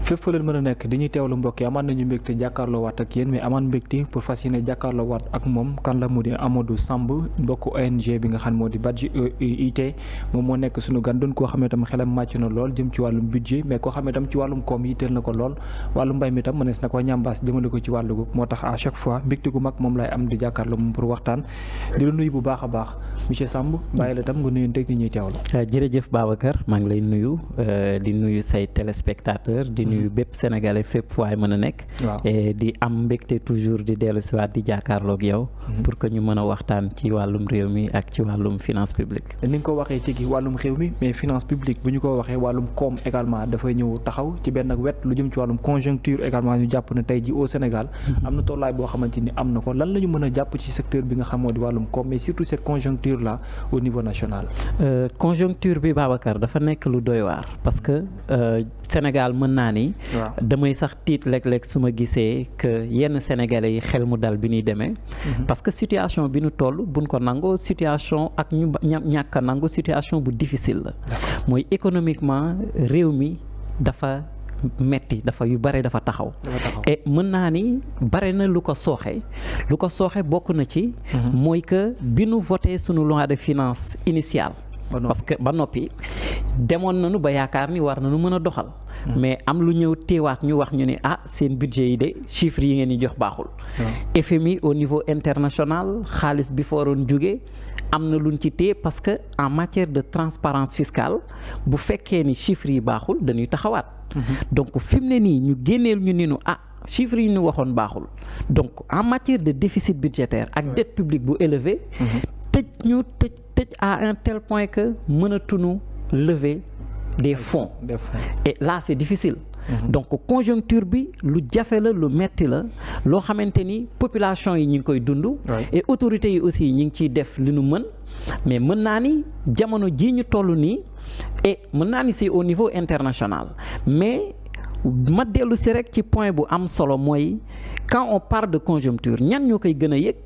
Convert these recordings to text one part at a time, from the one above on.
fépp fa leen mën a nekk dañuy teewlu mbokk yi amaan nañu mbégte jàkkaarloo waat ak yéen mais amaan mbégte pour fas yéene jàkkaarloo waat ak moom kan la mu di Amadou Samb mbokk ONG bi nga xam moo di Badji IT moom moo nekk suñu gan doon koo xam ne tam xelam màcc na lool jëm ci wàllum budget mais koo xam ne tam ci wàllum koom yitteel na ko lool wàllum mbay mi tam mënees na ko ñambaas jëmale ko ci wàllu gu moo tax à chaque fois mbégte gu mag moom lay am di jàkkaarloo moom pour waxtaan di la nuyu bu baax a baax monsieur Samb bàyyi la tam nga nuyu teg ni ñuy teewlu. jërëjëf Babacar maa ngi lay nuyu di nuyu say téléspectateurs di nuyu bépp sénégalais fépp fu waay mën a nekk. et di am mbégte toujours di dellu si waat di jàkkaarloog yow. pour que ñu mën a waxtaan ci wàllum réew mi ak ci wàllum finance publique. ni nga ko waxee tigi wàllum réew mi mais finance publique bu ñu ko waxee wàllum koom également dafay ñëw taxaw ci benn wet lu jëm ci wàllum conjoncture également ñu jàpp ne tey ji au Sénégal. am na tollaay boo xamante ni am na ko lan la ñu mën a jàpp ci secteur bi nga xam moo di wàllum koom mais surtout cette conjoncture là au niveau national. conjoncture bi Babacar dafa nekk lu doy waar parce que Sénégal mën naa ni. damay sax tiit léeg-léeg su ma gisee que yenn sénégalais yi xel mu dal bi ñuy demee. parce que situation bi ñu toll buñ ko nangoo situation ak ñu ñàkk a nangu situation bu difficile la. mooy économiquement réew mi dafa metti dafa yu bare dafa taxaw. et mën naa ni bare na lu ko sooxe bokk na ci. mooy que bi nu voté sunu loi de finances initiale. parce que ba noppi demoon nañu ba yaakaar ni war nañu mën a doxal. mais am lu ñëw teewaat ñu wax ñu ne seen budget yi de chiffres yi ngeen di jox baaxul. FMI au niveau international xaalis bi fa waroon jóge am na luñ ci téye parce que en matière de transparence fiscale bu fekkee ni chiffres yi baaxul dañuy taxawaat. donc fi mu ne nii ñu génneel ñu ni nu chiffres yi ñu waxoon baaxul donc en matière de déficit budgétaire ak dette publique bu élevé. tëj à un tel point que mënatuñu lever des fonds. Et là c'est difficile. donc conjoncture bi lu jafe la lu metti la loo xamante ni population yi ñu ngi koy dund. et autorités yi aussi ñu ngi ciy def li nu mën mais mën naa ni jamono jii ñu toll nii et mën naa ni c'est au niveau international mais ma dellu si rek ci point bu am solo mooy quand on parle de conjoncture ñan ñoo koy gën a yëg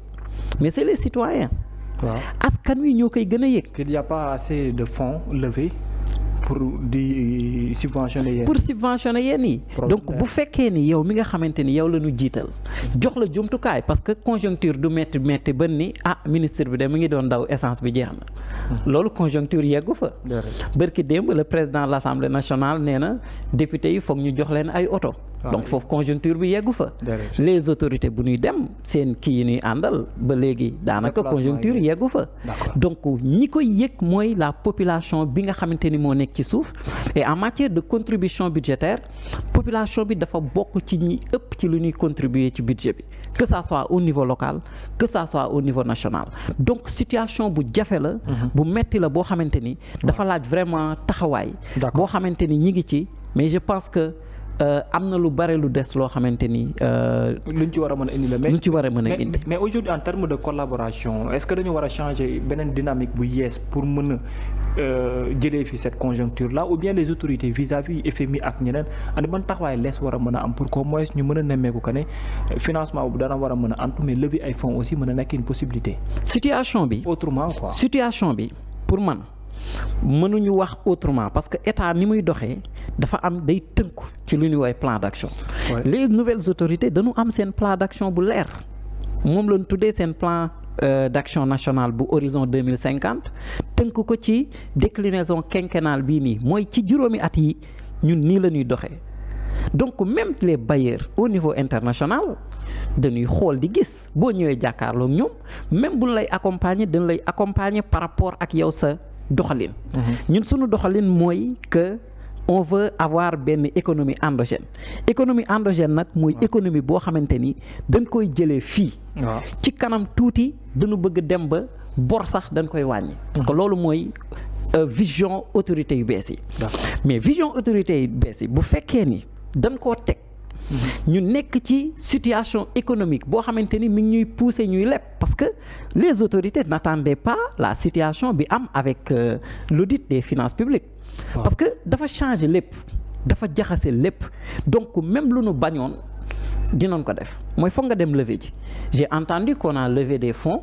mais c'est les citoyens. askan wi ñoo koy gën a yëg. qu'il y a pas assez de fonds levés pour di subventionner yéen. pour subventionner yéen yi. donc bu fekkee ni yow mi nga xamante ni yow la ñu jiital jox la jumtukaay parce que conjoncture du metti ba ni ministre bi de mi ngi doon daw essence bi jeex na. loolu conjoncture yeggu fa. bërki démb le président de l'Assemblée nationale nee na député yi foog ñu jox leen ay oto. donc foofu conjoncture bi yeggu fa. les autorités bu ñuy dem seen kii yi ñuy àndal ba léegi daanaka conjoncture yeggu fa. donc ñi koy yëg mooy la population bi nga xamante ni moo nekk ci suuf et en matière de contribution budgétaire population bi dafa bokk ci ñi ëpp ci lu ñuy contribuer ci budget bi que ça soit au niveau local que ça soit au niveau national donc situation bu jafe la. bu metti la boo xamante ni dafa laaj vraiment taxawaay. boo xamante ni ñi ngi ci mais je pense que. am na lu bare lu des loo xamante ni. luñ ci war a mën a indi la luñ ci war a mën a indi. mais aujourd'hui en termes de collaboration est-ce que dañu war a changer beneen dynamique bu yees pour mën a jëlee fi cette conjoncture là ou bien les autorités vis-à-vis FMI ak ñeneen and ban taxawaay lees war a mën a am pour qu'au moins ñu mën a nemmeeku que ne financement bu dana war a mën a antu mais lever ay fonds aussi mën a nekk une possibilité. situation bi autrement quoi. situation bi pour man. mënuñu wax autrement parce que état ni muy doxee dafa am day tënku ci lu ñuy woowee plan d'action. les nouvelles autorités dañu am seen plan d'action bu leer moom lañ tuddee seen plan d'action nationale bu horizon 2050 tënk ko ci déclinaison quinquennale bii nii mooy ci juróomi at yi ñun nii la ñuy doxee donc même les bailleurs au niveau international dañuy xool di gis boo ñëwee jàkkaarloo ñoom même buñ lay accompagner dañ lay accompagner par rapport ak yow sa doxalin. ñun suñu doxalin mooy que on veut avoir benn économie endogène nag mooy économie boo xamante ni dañ koy jëlee fii. ci kanam tuuti dañu bëgg dem ba bor sax dañ koy wàññi. parce que loolu mooy vision autorité yu bees yi. mais vision autorité yu bees yi bu fekkee ni dañ koo teg. ñu nekk ci situation économique boo xamante ni mi ngi ñuy pousser ñuy leb parce que les autorités n'attendaient pas la situation bi am avec l'audit des finances publiques. parce que dafa changer lépp dafa jaxase lépp donc même lu nu bañoon dinañ ko def mooy foog nga dem lever ji j'ai entendu qu'on a levé des fonds.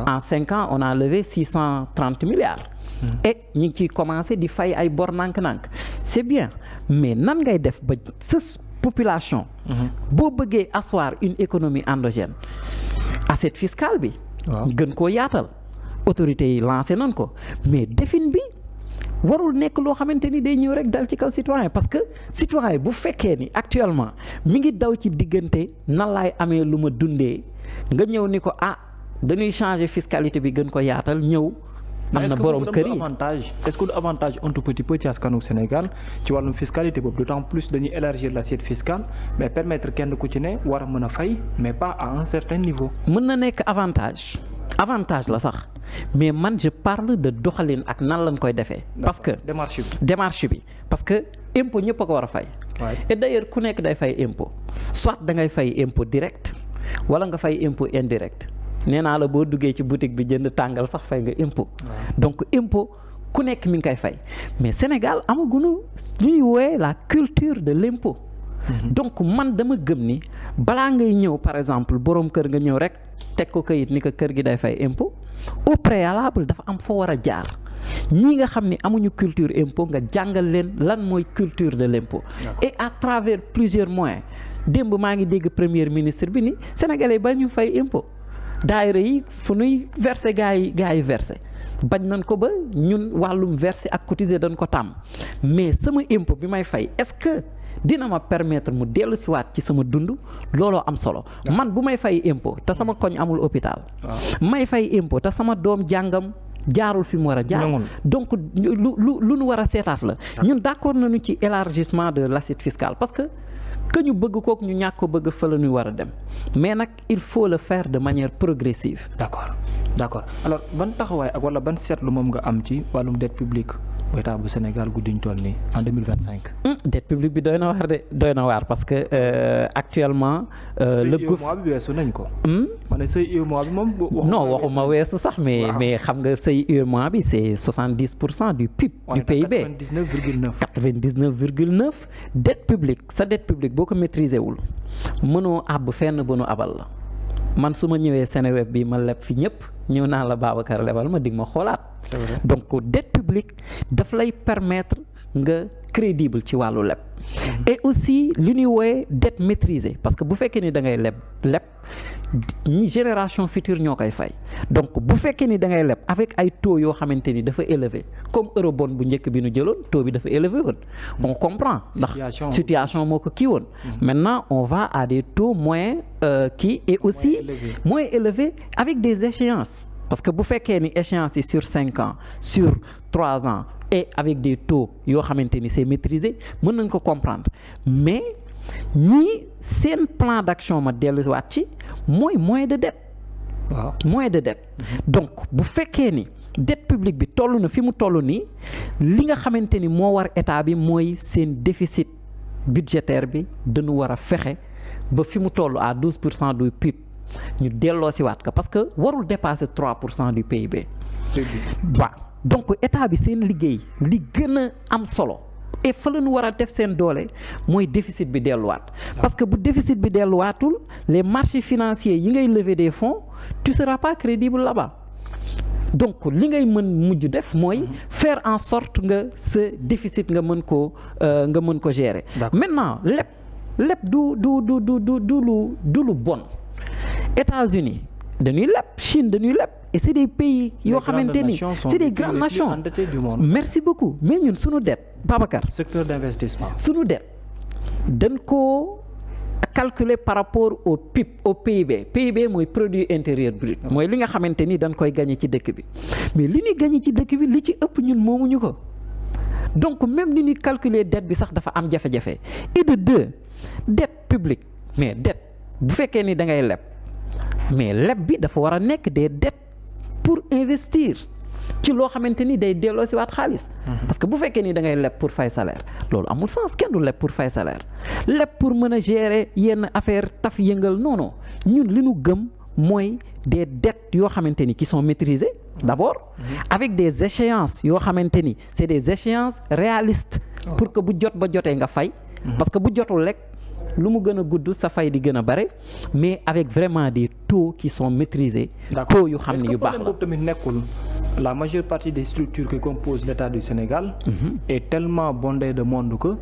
en 5 ans on a levé 630 milliards. et ñu ngi ciy commencé di fay ay bor nànk-nànk c'est bien mais nan ngay def ba sa population boo bëggee asseoir une économie endogène assiette fiscale bi gën koo yaatal autorités yi lancé nañ ko mais defin bi warul nekk loo xamante ni day ñëw rek dal ci kaw citoyen parce que citoyen bu fekkee ni actuellement mi ngi daw ci diggante nan laay amee lu ma dundee nga ñëw ni ko dañuy changer fiscalité bi gën ko yaatal ñëw am na borom kër yi est-ce que du avantage un tout petit peu ci askanu Sénégal ci wàllum fiscalité boobu d'autant plus dañuy élargir l'assiette fiscale mais permettre kenn ku ci ne war a mën a fay mais pas à un certain niveau. mën na nekk avantage la sax mais man je parle de doxalin ak nan lañ koy defee. parce que démarche bi parce que impôt ñëpp a ko war a fay. et d'ailleurs ku nekk day fay impôt soit da ngay fay impôt direct wala nga fay impôt indirect. nee naa la boo duggee ci boutique bi jënd tàngal sax fay nga impôt donc impôt ku nekk mi ngi koy fay mais Sénégal amaguñu lu ñuy woowe la culture de l'impôt donc man dama gëm ni balaa ngay ñëw par exemple borom kër nga ñëw rek teg ko kayit ni ko kër gi day fay impôt au préalable dafa am foo war a jaar ñii nga xam ni amuñu culture impôt nga jàngal leen lan mooy culture de l'impôt et à travers plusieurs moyens démb maa ngi dégg premier ministre bi ni sénégalais ba ñu fay impôt daayira yi fu nuy verser gaa yi verser bañ nañ ko ba ñun wàllum verser ak cotiser dañ ko tàmm mais sama impôt bi may fay est-ce que dina ma permettre mu dellu siwaat ci sama dund looloo am solo man bu may fay impôt te sama koñ amul hôpital may fay impôt te sama doom jàngam jaarul fi mu war a jaar donc lu nu war a seetaat la ñun d'accord nañu ci élargissement de l'assiette fiscale parce que ñu bëgg kook ñu ñàkk ko bëgg fa la ñuy war a dem mais nag il faut le faire de manière progressive. D'accord alors ban taxawaay ak wala ban seetlu moom nga am ci wàllum dette publique bu état bu Sénégal guddiñ toll nii en 2025. dette publique bi doy na waar parce que actuellement. le gouvernement bi weesu nañ ko. ma ne seuil UEMOA bi moom. non waxuma weesu sax mais xam nga seuil UEMOA bi c'est 70% du PIB. du PIB 99,9 dette publique sa dette publique boo ko maîtriser wul mënoo àbb fenn ba nu abal la man su ma ñëwee Seneweb bi ma leb fi ñëpp ñëw naa la Babacar lebal ma dig ma xoolaat. donc dette publique daf lay permettre nga crédible ci wàllu leb. et aussi li ñuy woowe dette maîtrisée parce que bu fekkee ni da ngay leb ñi génération future ñoo koy fay donc bu fekkee ni da ngay leb avec ay taux yoo xamante ni dafa élevé comme eurobond bu njëkk bi nu jëloon taux bi dafa élevé woon on comprend ndax situation moo ko kii woon maintenant on va à des taux moins et aussi moins élevés avec des échéances parce que bu fekkee ni échéance yi sur 5 ans sur 3 ans et avec des taux yoo xamante ni c'est maîtrisé mën nañ ko comprendre mais ñii seen plan d'action ma delluwaat ci mooy moyen de dette. moyen de dette. donc bu fekkee ni dette publique bi toll na fi mu toll nii li nga xamante ni moo war état bi mooy seen déficit budgétaire bi dañu war a fexe ba fi mu toll à 12% du PIB ñu delloo si waat ko parce que warul dépasser 3% du PIB. waaw donc état bi seen liggéey li gën a am solo. et fa la ñu war a def seen doole mooy déficit bi delluwaat parce que bu déficit bi delluwaatul les marchés financiers yi ngay lever des fonds tu seras pas crédible là-bas donc li ngay mën mujj def mooy faire en sorte nga ce déficit nga mën ko gérer. maintenant lépp du lu bon États-Unis dañuy leb Chine dañuy leb et c'est des pays yoo xamante ni c'est des grandes nations merci beaucoup mais ñun suñu dette Babacar secteur d'investissement suñu dette dañ koo calculer par rapport au PIB au PIB mooy produit intérieur brut mooy li nga xamante ni dañ koy gagner ci dëkk bi mais li ñuy gagner ci dëkk bi li ci ëpp ñun moomuñu ko donc même ni ñuy calculer dette bi sax dafa am jafe-jafe et de deux dette publique mais dette bu fekkee ni da ngay leb mais leb bi dafa war a nekk des dettes pour investir ci loo xamante ni day delloo si waat xaalis parce que bu fekkee ni da ngay leb pour fay salaire loolu amul sens kenn du leb pour fay salaire leb pour mën a gérer yenn affaire taf yëngal non ñun li ñu gëm mooy des dettes yoo xamante ni qui sont maîtrisées d'abord avec des échéances yoo xamante ni c'est des échéances réalistes pour que bu jot ba jotee nga fay parce que bu jotul rek lu mu gën a gudd sa fay di gën a bare mais avec vraiment des taux qui sont maîtrisés. taux yu xam ne yu baax la tamit nekkul la majeure partie des structures qui composent l'État du Sénégal. Est tellement bondée de monde que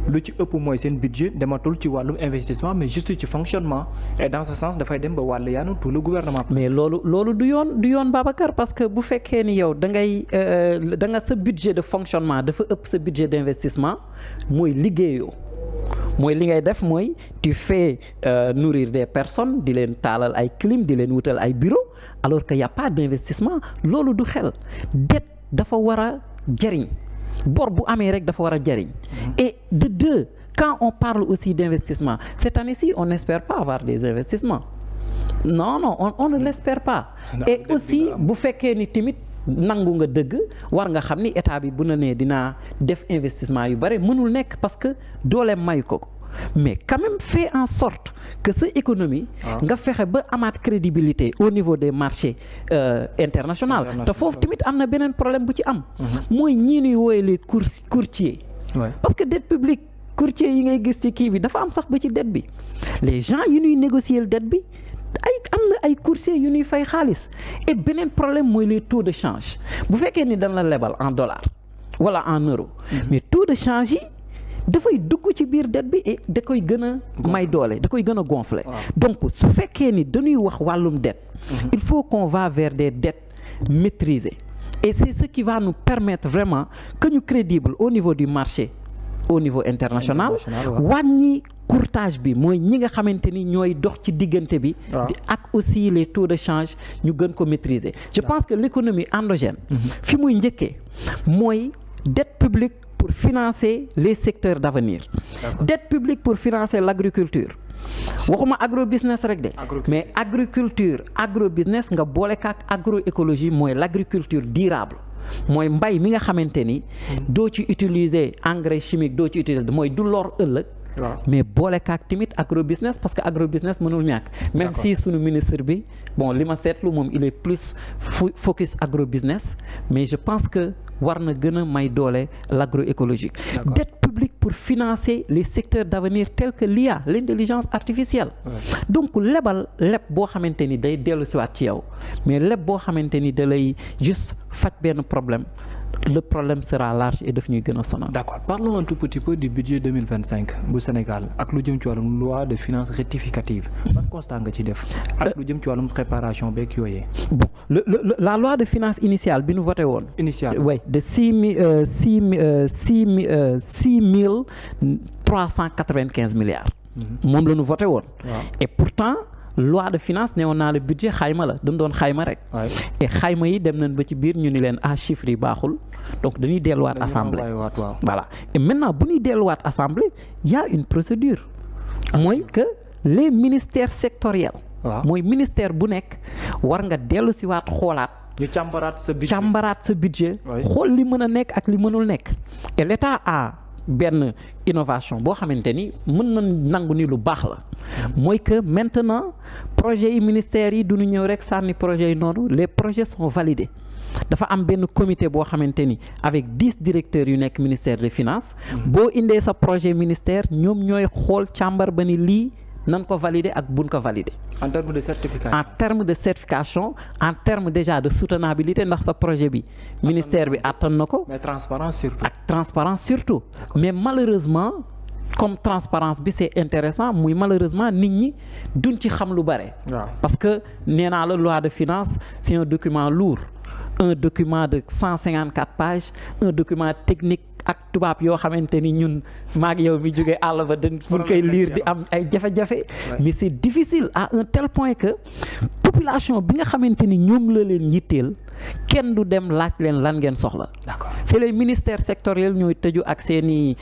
lu ci ëpp mooy seen budget dematul ci wàllum investissement mais juste ci fonctionnement et dans ce sens dafay dem ba wàll yaanu tout le gouvernement. mais loolu du yoon Babacar parce que bu fekkee ni yow da nga sa budget de fonctionnement dafa ëpp sa budget d'investissement mooy liggéeyoo. mooy li ngay def mooy tu fais nourrir des personnes di leen taalal ay clim di leen wutal ay bureau alors que y a pas d'investissement loolu du xel dette dafa war a jariñ bor bu amee rek dafa war a jariñ et de deux quand on parle aussi d'investissement cette année-ci on n'espère pas avoir des investissements non on ne l'espère pas et aussi bu fekkee ni tamit nangu nga dëgg war nga xam ni état bi bu na nee dinaa def investissement yu bare mënul nekk parce que dooleem may ko mais quand même fait en sorte que sa économie nga fexe ba amaat crédibilité au niveau des marchés international te foofu tamit am na beneen problème bu ci am mooy ñii ñuy wooye les courtiers parce que dette publique courtier yi ngay gis ci kii bi dafa am sax ba ci dette bi les gens yi ñuy négocier dette bi am na ay courtiers yu ñuy fay xaalis et beneen problème mooy les taux de change bu fekkee ni dañ la lebal en dollar wala en euro mais taux de change yi dafay dugg ci biir dette bi et da koy gën a may doole da koy gën a gonfler donc su fekkee ni dañuy wax wàllum dette il faut qu'on va vers des dettes maîtrisées et c'est ce qui va nous permettre vraiment que ñu crédible au niveau du marché au niveau international wàññi courtage bi mooy ñi nga xamante ni ñooy dox ci diggante bi ak aussi les taux de change ñu gën ko maîtriser je pense que l'économie endogène fi muy njëkkee mooy dette publique pour financer les secteurs d'avenir dette publique pour financer l'agriculture waxuma agrobusiness rek de mais agrobusiness nga boole kaak agroécologie mooy l'agriculture durable mooy mbay mi nga xamante ni doo ci utiliser engrais chimique doo ci utiliser mooy du lor ëllëg mais boole kaak tamit agrobusiness parce que agrobusiness mënul ñàkk même si sunu ministre bi bon li ma seetlu moom il est plus focus agrobusiness mais je pense que war na gën a may doole l'agroécologique dette publique pour financer les secteurs d'avenir tels que l'IA l'intelligence artificielle donc leb boo xamante ni day dellu siwaat ci yow mais leb boo xamante ni da lay juste faj benn problème le problème sera large et daf ñuy gën a sonal. D'accord, parlons un tout petit peu du budget 2025 bu Sénégal ak lu jëm ci wàllum loi de finances rectificative ban constat nga ci def ak lu jëm ci wàllum préparation beeg yooyee. Bon la loi de finances initiale bi ñu voté woon. initiale oui de 6,395 milliards. moom la ñu voté woon. et pourtant. loi de finance ne woon naa le budget xayma la dañ doon xayma rek et xayma yi dem nañ ba ci biir ñu ni leen chiffres yi baaxul donc dañuy delluwaat assemblée voilà et maintenant bu ñuy delluwaat assemblée y a une procédure mooy que les ministères sectoriels mooy ministère bu nekk war nga dellu si waat xoolaat ñu càmbaraat sa budget xool li mën a nekk ak li mënul nekk et l'État a benn innovation boo xamante ni mën na nangu ni lu baax la mooy que maintenant projets yi ministères yi du ñu ñëw rek sànni projets yi noonu les projets sont validés dafa am benn comité boo xamante ni avec 10 directeurs yu nekk ministère des finances boo indee sa projet ministère ñoom ñooy xool càmbar ba ni lii nan ko valider ak buñ ko valider. en termes de certification. en termes déjà de soutenabilité ndax sa projet bi. ministère bi attan na ko. mais transparence surtout. ak transparence surtout. mais malheureusement comme transparence bi c'est intéressant muy malheureusement nit ñi duñ ci xam lu bare. parce que nee naa la loi de finances c'est un document lourd un document de 154 pages un document technique. ak tubaab yoo xamante ni ñun maag yow mi jógee àll ba dañ fu koy lire di am ay jafe-jafe mais c'est difficile à un tel point que population bi nga xamante ni ñoom la leen yitteel kenn du dem laaj leen lan ngeen soxla. D'accord. C'est les ministères sectoriels ñooy tëju ak seeni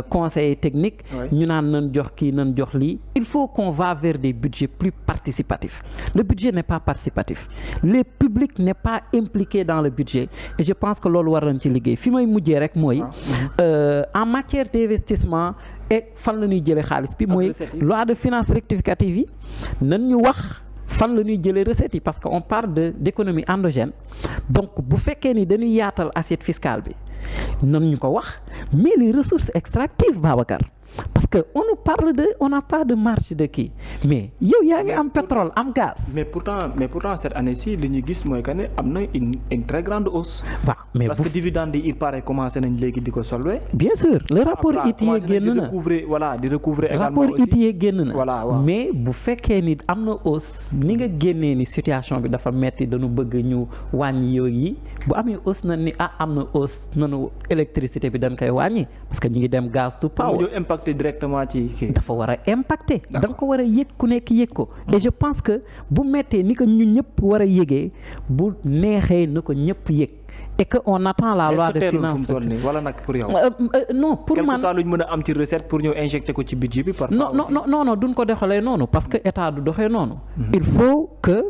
conseils techniques ñu naan nan jox kii nan jox lii il faut qu'on va vers des budgets plus participatifs le budget n'est pas participatif le public n'est pas impliqué dans le budget et je pense que loolu war nañ ci liggéey fi may mujjee rek mooy en matière d'investissement et fan la ñuy jëlee xaalis bi mooy loi de finances rectificative yi nan ñu wax fan la ñuy jëlee recettes yi parce que on parle d'économie endogène donc bu fekkee ni dañuy yaatal assiette fiscale bi nan ñu ko wax mais les ressources extractives Babacar parce que on n'a pas de marge de kii mais yow yaa ngi am pétrole am gaz. mais pourtant cette année-ci li ñu gis mooy que ne am na une très grande hausse. waaw mais parce que dividende yi il paraît commencé nañ léegi di ko solwe. bien sûr le rapport ITIE génn na di recouvrer également rapport aussi. ITIE génn na. voilà waaw. mais bu fekkee ni am na hausse ni nga génnee ni situation bi dafa metti dañu bëgg ñu wàññi yooyu yi bu amee hausse na ni am na hausse nanu électricité bi dañ koy wàññi parce que ñu ngi dem gaz to power. ñu impacté directement ci kii. dafa war a impacté. da nga ko war a yëg ku nekk yëg ko. et je pense que bu mettee ni ko ñu ñëpp war a yëgee bu neexee na ko ñëpp yëg. et que on attend la loi de finances wala nag pour yow. non pour man quelque luñ mën a am ci recette pour ñëw injecter ko ci budget bi. non duñ ko doxalee noonu parce que état du doxee noonu. il faut que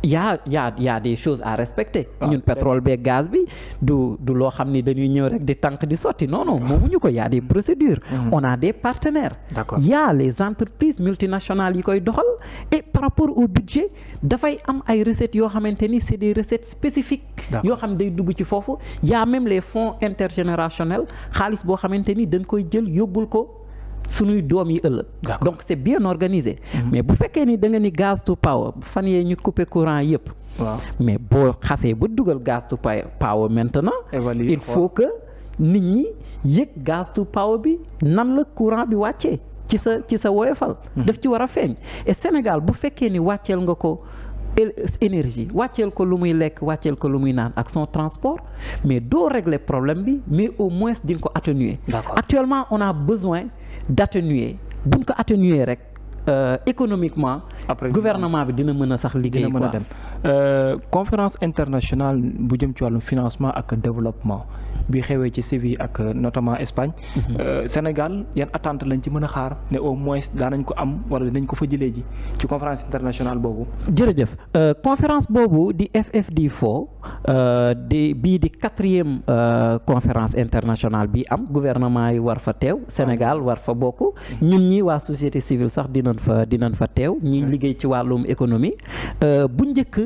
y a des choses à respecter. ñun pétrole beeg gaz bi du loo xam ni dañuy ñëw rek di tànk di sotti non moomuñu ko y a des procédures. on a des partenaires. d'accord y a les entreprises multinationales yi koy doxal et par rapport au budget dafay am ay recettes yoo xamante ni c'est des recettes spécifiques. yoo xam ne day dugg ci foofu y a même les fonds intergénérationnels xaalis boo xamante ni dañ koy jël yóbbul ko suñuy doom yi ëllëg. donc c'est bien organisé. mais bu fekkee ni da nga ni gaz to power fan yee ñu couper courant yëpp. waaw mais boo xasee ba dugal gaz to power maintenant. il faut que nit ñi yëg gaz to power bi nan la courant bi wàccee ci sa woyofal. daf ci war a feeñ et Sénégal bu fekkee ni wàcceel nga ko. énergie wàcceel ko lu muy lekk wàcceel ko lu muy naan ak son transport mais doo régler problème bi mais au moins di nga ko atténuer. Actuellement on a besoin d'atténuer buñ ko atténuer rek économiquement. après gouvernement bi dina mën a sax liggéey quoi. dina mën a dem conférence internationale bu jëm ci wàllum financement ak développement bi xewee ci Séville ak notamment Espagne. Sénégal yan attente lañ ci mën a xaar ne au moins daanañ ko am wala dinañ ko fa jëlee ji ci conférence internationale boobu. jërëjëf conférence boobu di FFD4 bii di 4e conférence internationale bi am gouvernement yi war fa teew Sénégal war fa bokk ñun ñi waa société civile sax dinañ fa teew ñi liggéey ci wàllum économie bu njëkk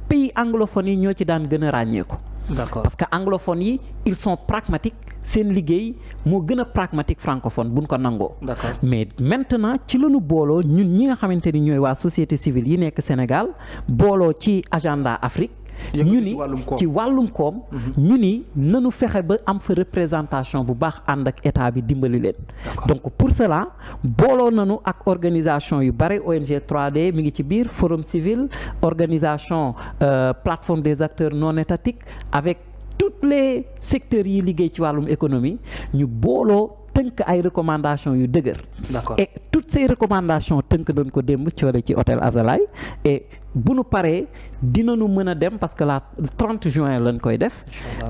pays anglophones yi ñoo ci daan gën a ràññeeku. D'accord. Parce que anglophones yi ils sont pragmatiques seen liggéey moo gën a pragmatique francophone buñ ko nangoo. D'accord. mais maintenant ci lañu booloo ñun ñi nga xamante ni ñooy waa société civile yi nekk Sénégal booloo ci agenda Afrique. ñu ni ci wàllum koom ñu ni nanu fexe ba am fa représentation bu baax ànd ak état bi dimbali leen. donc pour cela booloo nanu ak organisation yu bare ONG 3D mi ngi ci biir Forum Civil organisation plateforme des acteurs non étatiques avec tous les secteurs yi liggéey ci wàllum économie ñu booloo tënk ay recommandations yu dëgër. D'accord. et toutes ces recommandations tënk doon ko démb ci hôtel Azalay et bu nu paree dinañu mën a dem parce que la 30 juin lañ koy def.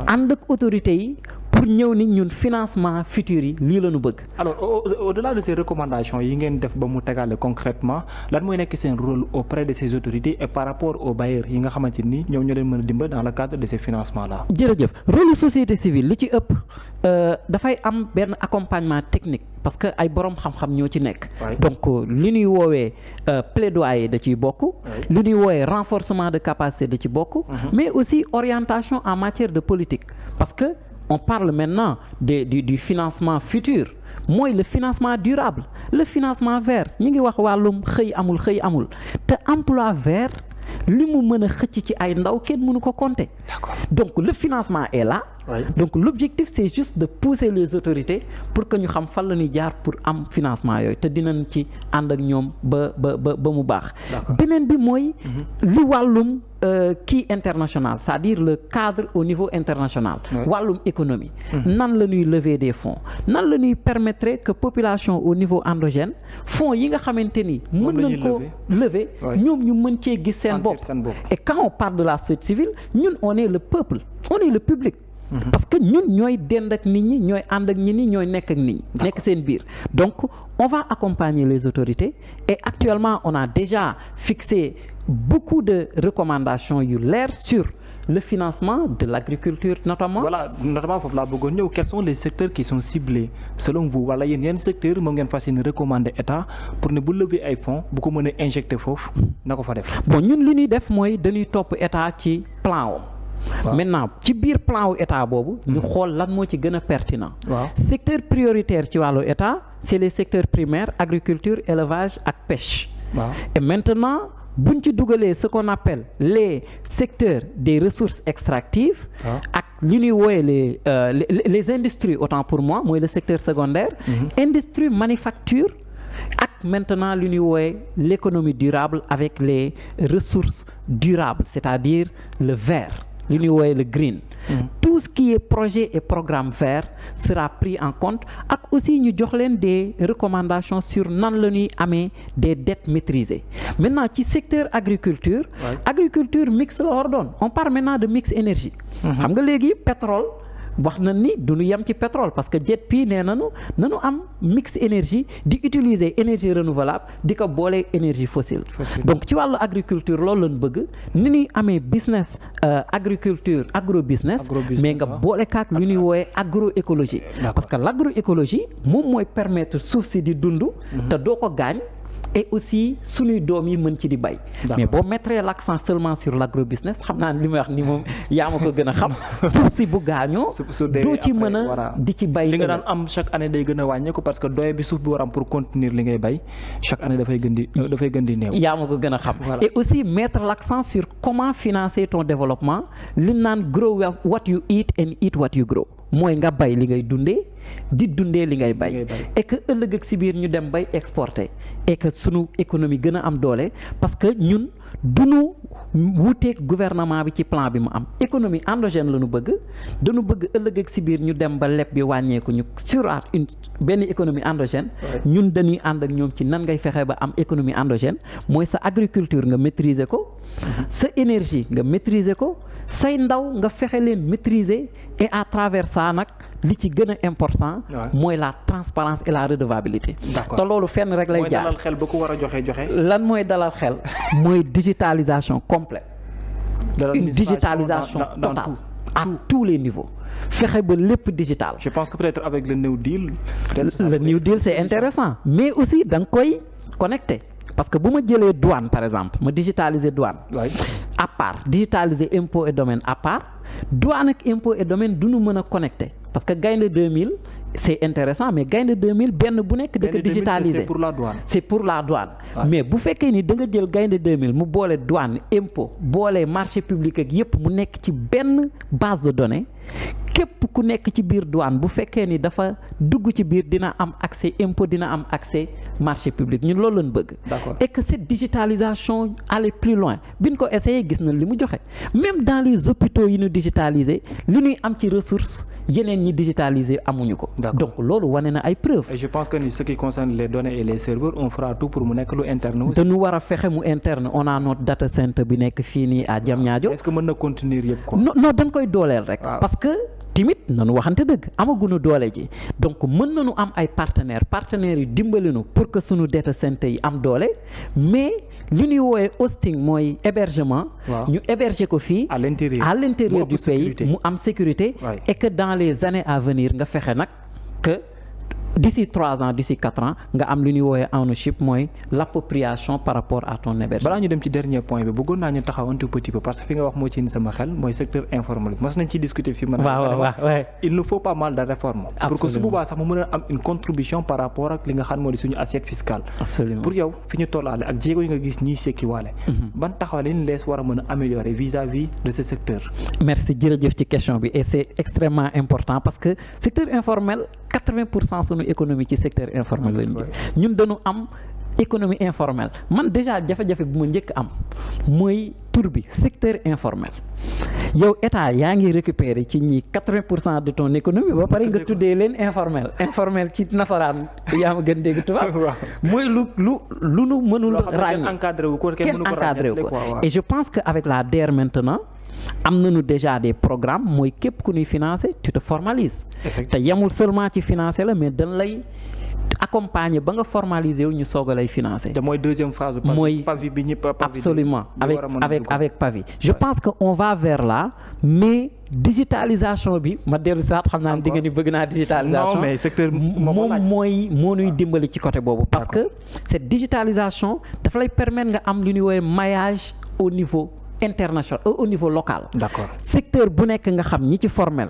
ànd ak autorités yi pour ñëw ni ñun financement futur yi lii la ñu bëgg. alors au-delà de ces recommandations yi ngeen def ba mu tegale concrètement lan mooy nekk seen rôle auprès de ces autorités et par rapport aux bailleurs yi nga xamante ni ñoom ñoo leen mën a dimbal dans le cadre de ces financements là. jërëjëf rôle société civile li ci ëpp dafay am benn accompagnement technique parce que ay borom xam-xam ñoo ci nekk. donc li ñuy woowee plaidoyer da ciy bokk. li ñuy woowee renforcement de capacité da ci bokk. mais aussi orientation en matière de politique parce que. On parle maintenant du financement futur mooy le financement durable le financement vert ñi ngi wax wàllum xëy amul te emploi vert li mu mën a xëcc ci ay ndaw kenn mënu ko compter. D'accord. Donc le financement est là. Oui. Donc l'objectif c'est juste de pousser les autorités pour que ñu xam fan la ñuy jaar pour am financement yooyu te dinañ ci ànd ak ñoom ba mu baax. Beneen bi mooy li wàllum kii international c'est-à-dire le cadre au niveau international. Wàllum économie. Nan la ñuy lever des fonds nan la ñuy permettre que population au niveau endogène fonds yi nga xamante ni mën nañ ko lever ñoom ñu mën cee gis seen bopp. Et quand on parle de la société civile ñun on est le peuple on est le public. Parce que ñun ñooy dend ak nit ñi ñooy ànd ak nit ñi ñooy nekk ak nit ñi. nekk seen biir donc on va accompagner les autorités et actuellement on a déjà fixé beaucoup de recommandations yu leer sur le financement de l'agriculture notamment. Voilà notamment foofu laa bëggoon ñëw quels sont les secteurs qui sont ciblés selon vous wala yéen yenn secteur moom ngeen fas yéene recommander état pour ne bu lever ay fonds bu ko mën a injecter foofu na ko fa def. Bon ñun li ñuy def mooy dañuy topp état ci plan om maintenant ci biir plan wu état boobu ñu xool lan moo ci gën a pertinent secteur prioritaire ci wàllu état c'est les secteurs primaires agriculture élevage ak pêche et maintenant buñ ci dugalee ce qu'on appelle les secteurs des ressources extractives ak li ñuy wooye les industries autant pour moi mooy le secteur secondaire industrie manufacture ak maintenant li ñuy wooye l'économie durable avec les ressources durables c'est-à-dire le vert li ñuy wooye le green tout ce qui est projet et programme vert sera pris en compte ak aussi ñu jox leen des recommandations sur nan la ñuy amee des dettes maîtrisées maintenant ci secteur agriculture agriculture mix la war doon on parle maintenant de mix énergie xam nga léegi pétrole wax na ni du ñu yem ci pétrole parce que JETP nee nanu am mix énergie di utiliser énergie renouvelable di ko boole énergie fossile donc ci wàllu agriculture loolu lañ bëgg ni ñuy amee business agriculture agro business mais nga boole kaak lu ñuy wooyee agroécologie parce que l'agroécologie moom mooy permettre suuf si di dund te doo ko gaañ et aussi suñuy doom yi mën ci di bay mais boo mettre l'accent seulement sur l'agrobusiness xam naa li may wax ni moom yaa ma ko gën a xam suuf si bu gaañoo doo ci mën a di ci bay li nga daan am chaque année day gën a wàññeeku parce que doye bi suuf bi war am pour contenir li ngay bay chaque année dafay gën di néew yaa ma ko gën a xam et aussi mettre l'accent sur comment financer ton développement li naan grow what you eat and eat what you grow mooy nga bay li ngay dundee di dundee li ngay bay et que ëllëg ak si biir ñu dem bay exporter et que sunu économie gën a am doole parce que ñun duñu wuteeg gouvernement bi ci plan bi mu am économie endogène la ñu bëgg dañu bëgg ëllëg ak si biir ñu dem ba leb bi wàññeeku ñu sur benn économie endogène ñun dañuy ànd ak ñoom ci nan ngay fexe ba am économie endogène mooy sa agriculture nga maîtriser ko sa énergie nga maîtriser ko say ndaw nga fexe leen maîtriser et à travers ça nag li ci gën a important mooy la transparence et la redevabilité te loolu fenn rek lay jaar mooy dalal xel ba ko war a joxe lan mooy dalal xel mooy digitalisation complète une digitalisation totale à tous les niveaux fexe ba lépp digital je pense que peut-être avec le New Deal le New Deal c'est intéressant mais aussi da nga koy connecté parce que bu ma jëlee douane par exemple ma digitaliser douane à part digitaliser impôt et domaine à part douane ak impôt et domaine du ñu mën a connecté parce que Gaïndé 2000 c'est intéressant mais Gaïndé 2000 benn bu nekk da ko digitaliser c'est pour la douane c'est pour la douane mais bu fekkee ni da nga jël Gaïndé 2000 mu boole douane impôt boole marché public ak yépp mu nekk ci benn base de données képp ku nekk ci biir douane bu fekkee ni dafa dugg ci biir dina am accès impôt dina am accès marché public ñun loolu lañ bëgg et que cette digitalisation aller plus loin biñ ko essayé gis na li mu joxe même dans les hôpitaux yi ñu digitalisé li ñuy am ci ressources yeneen ñi digitalisé amuñu ko donc loolu wane na ay preuves et je pense que ni ce qui concerne les données et les serveurs on fera tout pour mu nekk lu interne aussi dañu war a fexe mu interne on a notre data center bi nekk fii nii à Diamniadio est-ce que mën na contenir yëpp quoi non dañ koy dooleel rek parce que timit nañu waxante dëgg amaguñu doole ji donc mën nañu am ay partenaires yi dimbali nu pour que suñu data center yi am doole mais li ñuy woowee hosting mooy hébergement ñu héberger ko fii à l'intérieur du pays mu am sécurité et que dans les années à venir nga fexe nag que d'ici 3 ans d'ici 4 ans nga am li ñuy woowee ownership mooy l'appropriation par rapport à ton hébergement. balaa ñu dem ci dernier point bi bëggoon naa ñu taxaw un tout petit peu parce que fi nga wax moo ci indi sama xel mooy secteur informel mos nañ ci discuter fii. Il nous faut pas mal de réformes. pour que su boobaa sax mu mën a am une contribution par rapport ak li nga xam moo di suñu assiette fiscale. absolument pour yow fi ñu tollaale ak jéego yi nga gis ñiy sekkiwaale. ban taxawaay lañ lees war a mën a améliorer vis-à-vis de ce secteur. merci jërëjëf ci question bi et c'est extrêmement important parce que secteur informel 80% sunu économie ci secteur informel lañu ñun dañu am économie informelle man déjà jafe-jafe bu ma njëkk am mooy tur bi secteur informel yow état yaa ngi récupérer ci ñi 80% de ton économie ba pare nga tuddee leen informel ci nasaraan yaa ma gën dégg tubaab mooy lu nu mënul ràññee kenn encadré wu ko et je pense que avec la DER maintenant am nañu déjà des programmes mooy képp ku ñuy financer tu te formalises te yemul seulement ci financer la mais dañ lay accompagner ba nga formaliser wu ñu soog a lay financer. te mooy deuxième phase. mooy PAVI bi ñëpp absolument avec PAVI. je pense que on va vers là mais digitalisation bi ma dellu si waat xam naa ne di nga ni bëgg naa digitalisation. non mais secteur moom moo ñuy dimbali ci côté boobu. parce que cette digitalisation dafa lay permettre nga am lu ñuy woowee maillage au niveau international au niveau local. D'accord. secteur bu nekk nga xam ñi ci formel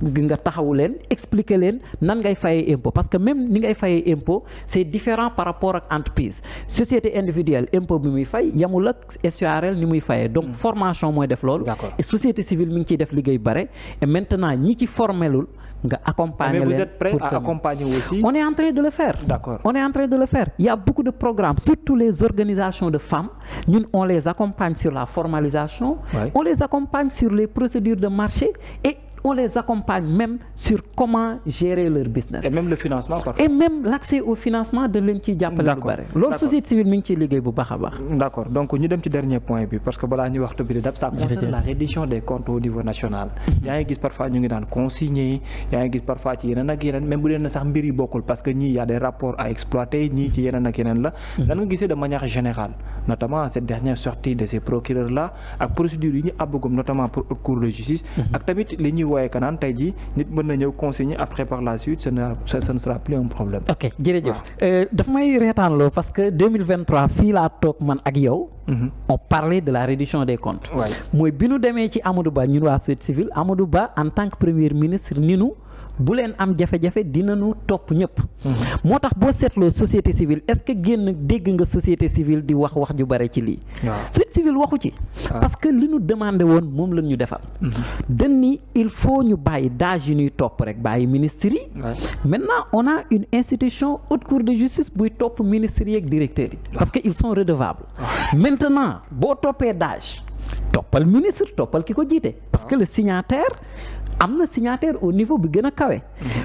nga taxawu leen expliquer leen nan ngay fayee impôt parce que même ni ngay fayee impôt c'est différent par rapport ak entreprise société individuelle impôt bi muy fay yamul ak SUARL ni muy fayee donc formation mooy def loolu. Et société civile mi ngi ciy def liggéey bare et maintenant ñi ci formelul nga accompagner leen. Mais vous êtes prêt à accompagner aussi? On est en train de le faire. D'accord. On est en train de le faire. Il y a beaucoup de programmes, surtout les organisations de femmes. Ñun on les accompagne sur la formalisation. Ouais. On les accompagne sur les procédures de marché et on les accompagne même sur comment gérer leur business. Et même le financement parfois. Et même l'accès au financement de leen ciy jàppale lu bare. Loolu société civile mi ngi ciy liggéey bu baax a baax. D'accord donc ñu dem ci dernier point bi parce que balaa ñuy waxtu bi dab ça concerne la reddition des comptes au niveau national. yaa ngi gis parfois ñu ngi daan consigner yaa ngi gis parfois ci yeneen ak yeneen même bu dee na sax mbir yi bokkul parce que ñii y a des rapports à exploiter ñii ci yeneen ak yeneen la. lan nga gisee de manière générale notamment cette dernière sortie de ces procureurs là ak procédures yi ñu àbbagum notamment pour haute cour de justice. ak tamit li ñuy woowee kanaan tey jii nit mën na ñëw consigner après par la suite ce ne sera plus un problème. ok jërëjëf daf may reetaanloo parce que 2023 fii laa toog man ak yow. on parlait de la reddition des comptes. mooy bi nu demee ci Amadou Ba ñun waa société civile Amadou Ba en tant que premier ministre ni nu bu leen am jafe-jafe dinañu topp ñëpp. moo tax boo seetloo société civile est-ce que génn dégg nga société civile di wax ju bare ci lii. société civile waxu ci. parce que li ñu demandé woon moom la ñu defal. dañ ni il faut ñu bàyyi daaj yu ñuy topp rek bàyyi ministres yi. maintenant on a une institution haute cour de justice buy topp ministres yi ak directeurs yi. parce que ils sont redevables. maintenant boo toppee daaj toppal ministre toppal ki ko jiite. parce que le signataire. am na signataire au niveau bi gën a kawe.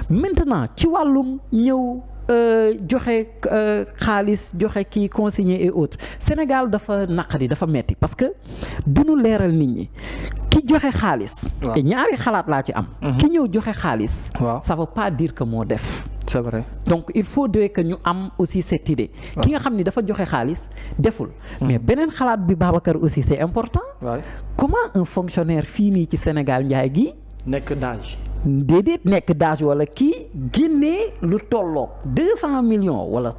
maintenant ci wàllum ñëw joxe xaalis joxe kii consigné et autres Sénégal dafa naqari dafa metti parce que duñu leeral nit ñi ki joxe xaalis. te ñaari xalaat laa ci am. ki ñëw joxe xaalis. ça veut pas dire que moo def. c'est vrai. donc il faudrait que ñu am aussi cette idée. ki nga xam ni dafa joxe xaalis deful. mais beneen xalaat bi Babacar aussi c'est important. comment un fonctionnaire fii nii ci Sénégal njaay gi. nekk daaj. déedéet nekk daaj wala kii génnee lu tolloog 200 millions wala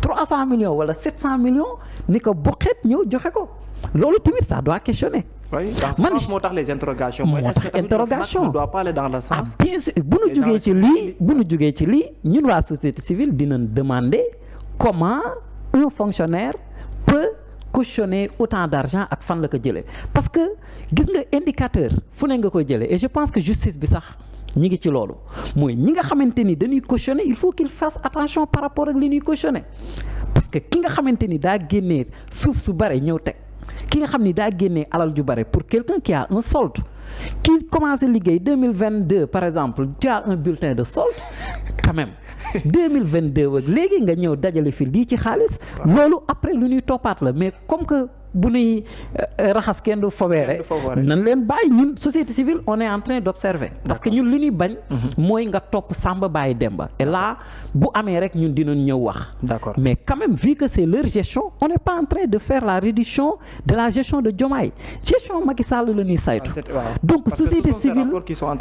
300 millions wala 700 millions ni ko boqet ñëw joxe ko loolu tamit ça doit questionner. oui man moo tax les interrogations. moo tax interrogation doit pas aller dans le sens. bien sûr bu nu jugee ci lii ñun waa société civile dinañ demander comment un fonctionnaire peut cautionner autant d'argent ak fan la ko jëlee parce que gis nga indicateur fu ne nga koy jëlee et je pense que justice bi sax ñi ngi ci loolu mooy ñi nga xamante ni dañuy cautionner il faut qu'il fasse attention par rapport ak li ñuy cautionner parce que ki nga xamante ni daa génnee suuf su bare ñëw teg ki nga xam ni daa génnee alal ju bare pour quelqu'un qui a un solde qui commencé liggéey 2022 par exemple tu as un bulletin de solde quand même 2022 ak léegi nga ñëw dajale fi lii ci xaalis loolu après lu ñuy toppaat la mais comme que bu ñuy raxas kenn du fobeere nan leen bàyyi ñun société civile on est en train d'observer parce que ñun li ñuy bañ mooy nga topp Samba bàyyi Demba et là bu amee rek ñun dinañ ñëw wax d'accord mais quand même vu que c'est leur gestion on n'est pas en train de faire la reddition de la gestion de Diomaye gestion Macky Sall la ñuy saytu donc société civile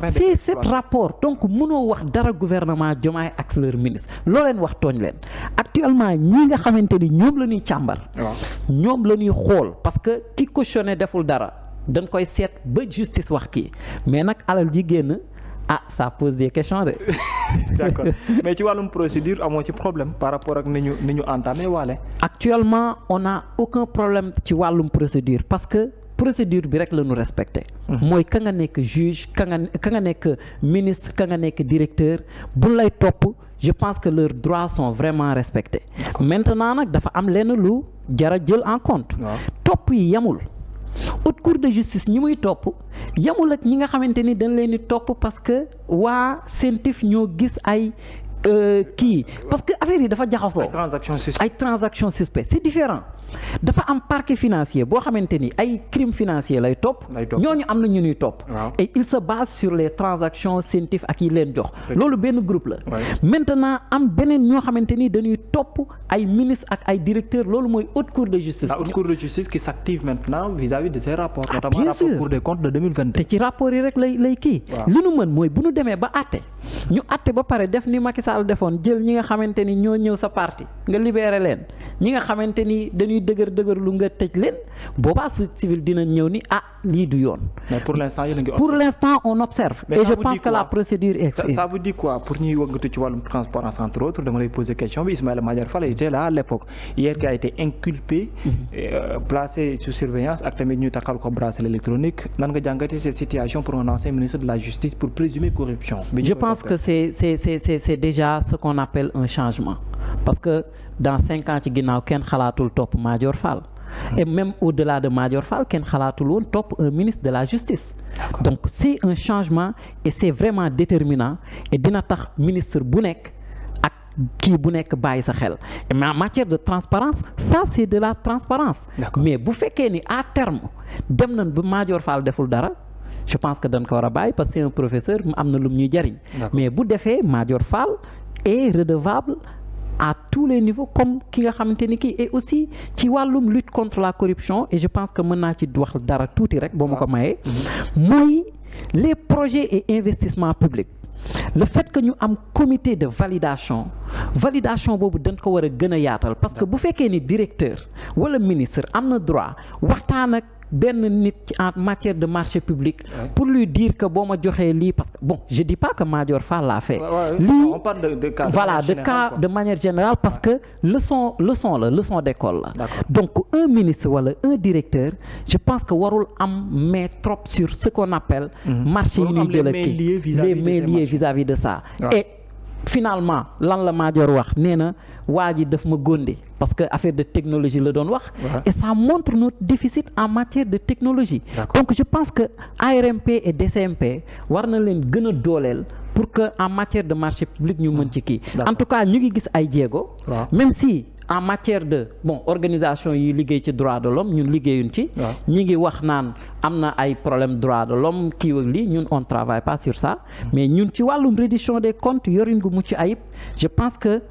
c'est cet rapport donc mënoo wax dara gouvernement Diomaye ak leur ministre loo leen wax tooñ leen actuellement ñi nga xamante ni ñoom la ñuy càmbar ñoom la ñuy xool parce que ki cautionné deful dara dañ koy seet ba justice wax kii mais nag alal ji génn ça pose des questions de. d'accord mais ci wàllum procédure amoo ci problème par rapport ak ni ñu entamé waale. actuellement on n'a aucun problème ci wàllum procédure parce que procédure bi rek la ñu respecté. mooy ka nga nekk juge ka nga nekk ministre ka nga nekk directeur bu lay topp je pense que leurs droits sont vraiment respectés. maintenant nag dafa am lenn lu jara jël en compte. topp yi yamul. haute cour de justice ñi muy topp yamul ak ñi nga xamante ni dañ leen di topp parce que waa CENTIF ñoo gis ay kii parce que affaire yi dafa jaxasoo. ay transactions suspectes c'est différent. dafa am parquet financier boo xamante ni ay crime financier lay topp. ñooñu am na ñu ñuy topp. et il se base sur les transactions CENTIF ak yi leen jox. loolu benn groupe la. maintenant am beneen ñoo xamante ni dañuy topp ay ministres ak ay directeurs loolu mooy haute cour de justice. la haute cour de justice qui s'active maintenant vis-à-vis de ces rapports. notamment rapport Cour des comptes de 2022. te ci rapport yi rek lay kii. li nu mën mooy bu nu demee ba àtte ñu àtte ba pare def ni Macky Sall defoon jël ñi nga xamante ni ñoo ñëw sa parti nga libéré leen ñi nga xamante ni dañuy dañuy dëgër lu nga tëj leen boobaa société civile dina ñëw ni lii du yoon. mais pour l'instant on observe. Mais et je pense que la procédure est. Ça vous dit quoi pour ñuy wëggatu ci wàllum transparence entre autres dama lay poser question bi Ismaïla Madior Fall était là à l'époque hier qui a été inculpé placé sous surveillance ak tamit ñu taxal ko bracelet électronique nan nga jàngate cette situation pour un ancien ministre de la justice pour présumée corruption. Je pense que c'est déjà ce qu'on appelle un changement parce que dans 5 ans ci ginnaaw kenn xalaatul topp Madior Fall. Et même au-delà de Madior Fall kenn xalaatul woon topp un ministre de la justice. Donc c'est un changement et c'est vraiment déterminant et dina tax ministre bu nekk ak kii bu nekk bàyyi sa xel mais en matière de transparence ça c'est de la transparence. Mais bu fekkee ni à terme dem nañ ba Madior Fall deful dara je pense que dañ ko war a bàyyi parce que c'est un professeur mu am na lum ñuy jariñ. Mais bu defee Madior Fall est redevable à tous les niveaux comme ki nga xamante ni kii et aussi ci wàllum lutte contre la corruption et je pense que mën naa ci wax dara tuuti rek boo ma ko mayee mooy les projets et investissements publics le fait que ñu am comité de validation boobu dañ ko war a gën a yaatal parce que bu fekkee ni directeur wala ministre am na droit waxtaan ak benn nit ci en matière de marché public pour lui dire que boo ma joxee lii parce que bon je dis pas que Madior Fall l'a fait lii voilà de cas de manière générale parce que leçon d'école la donc un ministre wala un directeur je pense que warul am mais trop sur ce qu'on appelle marché yi ñuy jël kii les mains liées vis-à-vis de ça et finalement lan la Madior wax nee na waa ji daf ma gónde parce que affaire de technologie la doon wax et ça montre notre déficit en matière de technologie donc je pense que ARMP et DCMP war na leen gën a dooleel pour que en matière de marché public ñu mën ci kii en tout cas ñu ngi gis ay jéego même si en matière de organisation yi liggéey ci droit de l'homme ñun liggéeyuñ ci ñi ngi wax naan am na ay problème droit de l'homme kii ak lii ñun on travaille pas sur ça mais ñun ci wàllum reddition des comptes yorin gu mucc ayib je pense que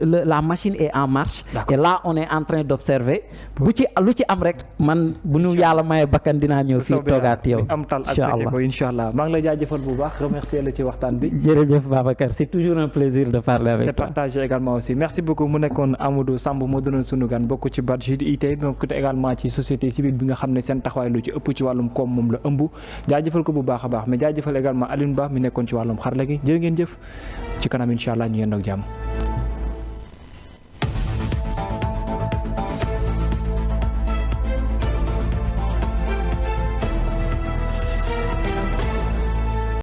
la machine est en marche et là on est en train d'observer lu ci am rek man bu ñu yàlla maye bakkan dinaa ñëw fii toogaat yow incha allah maa ngi lay jaajëfal bu baax remercier la ci waxtaan bi jërëjëf Babacar c'est toujours un plaisir de parler avec toi c'est partagé également aussi merci beaucoup mu nekkoon Amadou Samb moo doonoon sunu gan bokk ci Badji IT donc également ci société civile bi nga xam ne seen taxawaay lu ci ëpp ci wàllum koom moom la ëmb jaajëfal ko bu baax a baax mais jaajëfal également Alioune Ba mi nekkoon ci wàllum xarala gi jërë ngeen jëf ci kanam incha allah ñu yendoog jàmm